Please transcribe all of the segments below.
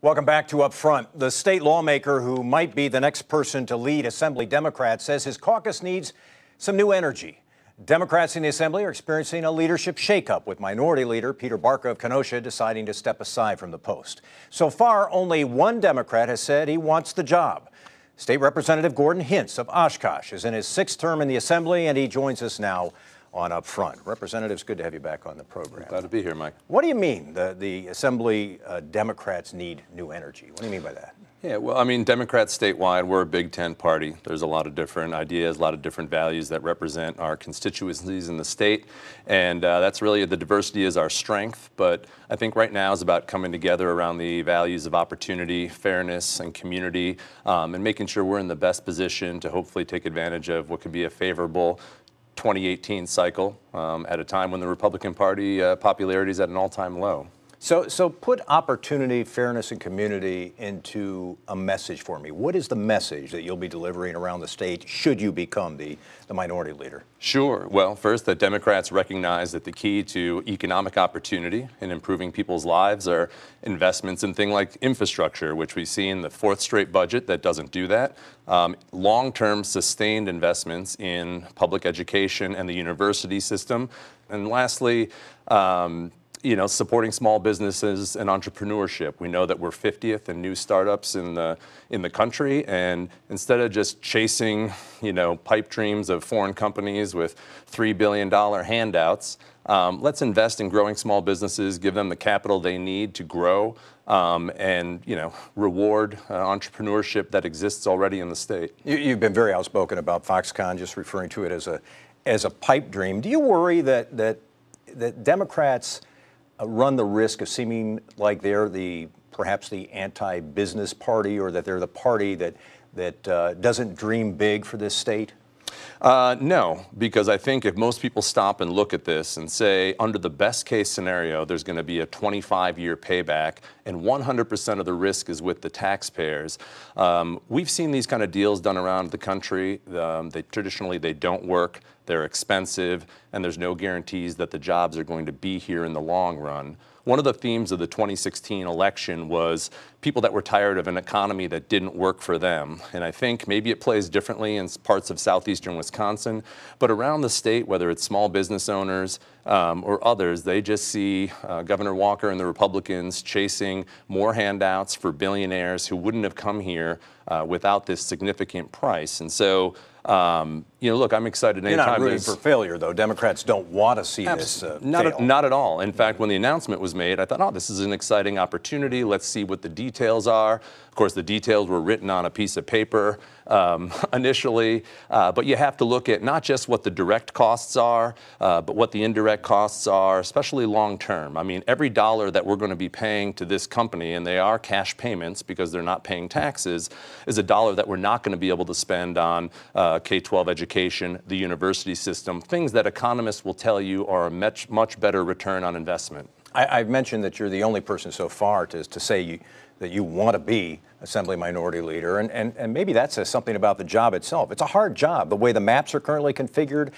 Welcome back to Up Front. The state lawmaker who might be the next person to lead Assembly Democrats says his caucus needs some new energy. Democrats in the Assembly are experiencing a leadership shakeup, with Minority Leader Peter Barca of Kenosha deciding to step aside from the post. So far, only one Democrat has said he wants the job. State Representative Gordon Hintz of Oshkosh is in his sixth term in the Assembly, and he joins us now on Up Front. Representative, it's good to have you back on the program. Glad to be here, Mike. What do you mean the Assembly Democrats need new energy? What do you mean by that? Yeah, well, I mean, Democrats statewide, we're a Big Ten party. There's a lot of different ideas, a lot of different values that represent our constituencies in the state, and that's really, the diversity is our strength. But I think right now is about coming together around the values of opportunity, fairness, and community, and making sure we're in the best position to hopefully take advantage of what could be a favorable 2018 cycle at a time when the Republican Party popularity is at an all-time low. So put opportunity, fairness, and community into a message for me. What is the message that you'll be delivering around the state should you become the minority leader? Sure. Well, first, that Democrats recognize that the key to economic opportunity and improving people's lives are investments in things like infrastructure, which we see in the fourth straight budget that doesn't do that. Long-term sustained investments in public education and the university system. And lastly, supporting small businesses and entrepreneurship. We know that we're 50th in new startups in the country, and instead of just chasing, pipe dreams of foreign companies with $3 billion handouts, let's invest in growing small businesses, give them the capital they need to grow, and reward entrepreneurship that exists already in the state. You've been very outspoken about Foxconn, just referring to it as a pipe dream. Do you worry that Democrats run the risk of seeming like they're perhaps the anti-business party, or that they're the party that doesn't dream big for this state? No, because I think if most people stop and look at this and say, under the best case scenario, there's going to be a 25-year payback and 100% of the risk is with the taxpayers. We've seen these kind of deals done around the country. Traditionally, they don't work. They're expensive, and there's no guarantees that the jobs are going to be here in the long run. One of the themes of the 2016 election was people that were tired of an economy that didn't work for them. And I think maybe it plays differently in parts of southeastern Wisconsin, but around the state, whether it's small business owners or others, they just see Governor Walker and the Republicans chasing more handouts for billionaires who wouldn't have come here without this significant price. And so, look, I'm excited anytime. You're not rooting for failure, though. Democrats don't want to see this fail. Not at all. In fact, when the announcement was made, I thought, oh, this is an exciting opportunity. Let's see what the details are. Of course, the details were written on a piece of paper initially, but you have to look at not just what the direct costs are, but what the indirect costs are, especially long term. I mean, every dollar that we're going to be paying to this company, and they are cash payments because they're not paying taxes, is a dollar that we're not going to be able to spend on K-12 education, the university system, things that economists will tell you are a much better return on investment. I've mentioned that you're the only person so far to say that you want to be Assembly Minority Leader, and maybe that says something about the job itself. It's a hard job, the way the maps are currently configured.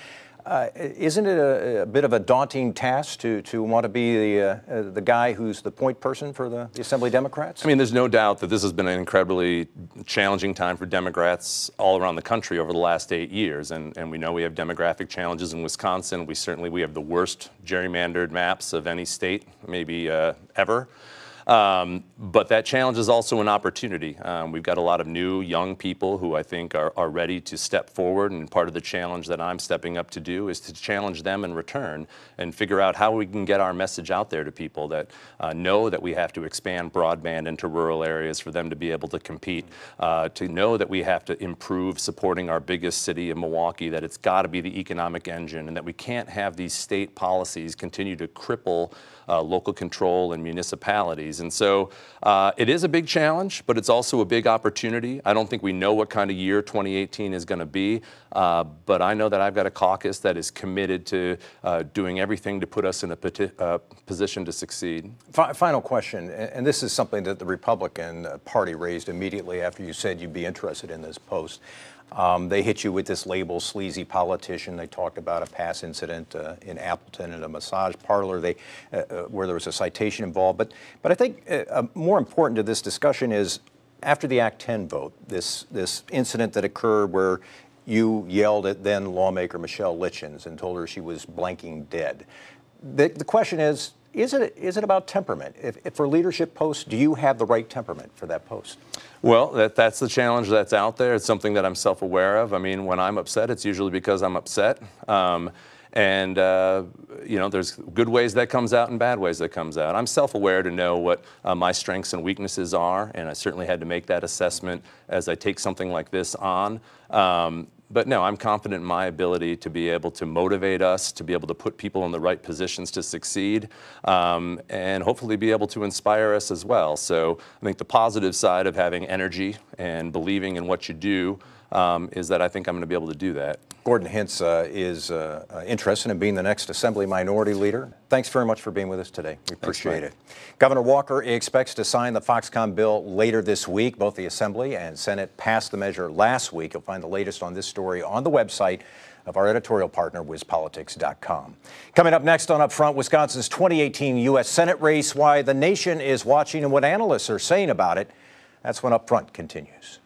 Isn't it a bit of a daunting task to want to be the guy who's the point person for the Assembly Democrats? I mean, there's no doubt that this has been an incredibly challenging time for Democrats all around the country over the last 8 years, and we know we have demographic challenges in Wisconsin. We have the worst gerrymandered maps of any state, maybe ever. But that challenge is also an opportunity. We've got a lot of new, young people who I think are ready to step forward, and part of the challenge that I'm stepping up to do is to challenge them in return and figure out how we can get our message out there to people that know that we have to expand broadband into rural areas for them to be able to compete, to know that we have to improve supporting our biggest city in Milwaukee, that it's got to be the economic engine, and that we can't have these state policies continue to cripple local control and municipalities. And so it is a big challenge, but it's also a big opportunity. I don't think we know what kind of year 2018 is going to be, but I know that I've got a caucus that is committed to doing everything to put us in a position to succeed. Final question, and this is something that the Republican Party raised immediately after you said you'd be interested in this post. They hit you with this label, sleazy politician. They talked about a past incident in Appleton at a massage parlor where there was a citation involved. But I think more important to this discussion is after the Act 10 vote, this incident that occurred where you yelled at then lawmaker Michelle Litchens and told her she was blanking dead. The question is it about temperament? If for leadership posts, do you have the right temperament for that post? Well, that's the challenge that's out there. It's something that I'm self-aware of. I mean, when I'm upset, it's usually because I'm upset. You know, there's good ways that comes out and bad ways that comes out. I'm self-aware to know what my strengths and weaknesses are, and I certainly had to make that assessment as I take something like this on. But no, I'm confident in my ability to be able to motivate us, to be able to put people in the right positions to succeed, and hopefully be able to inspire us as well. So I think the positive side of having energy and believing in what you do is that I think I'm going to be able to do that. Gordon Hintz is interested in being the next Assembly Minority Leader. Thanks very much for being with us today. We appreciate it. Governor Walker expects to sign the Foxconn bill later this week. Both the Assembly and Senate passed the measure last week. You'll find the latest on this story on the website of our editorial partner, WizPolitics.com. Coming up next on Upfront, Wisconsin's 2018 U.S. Senate race, why the nation is watching and what analysts are saying about it. That's when Upfront continues.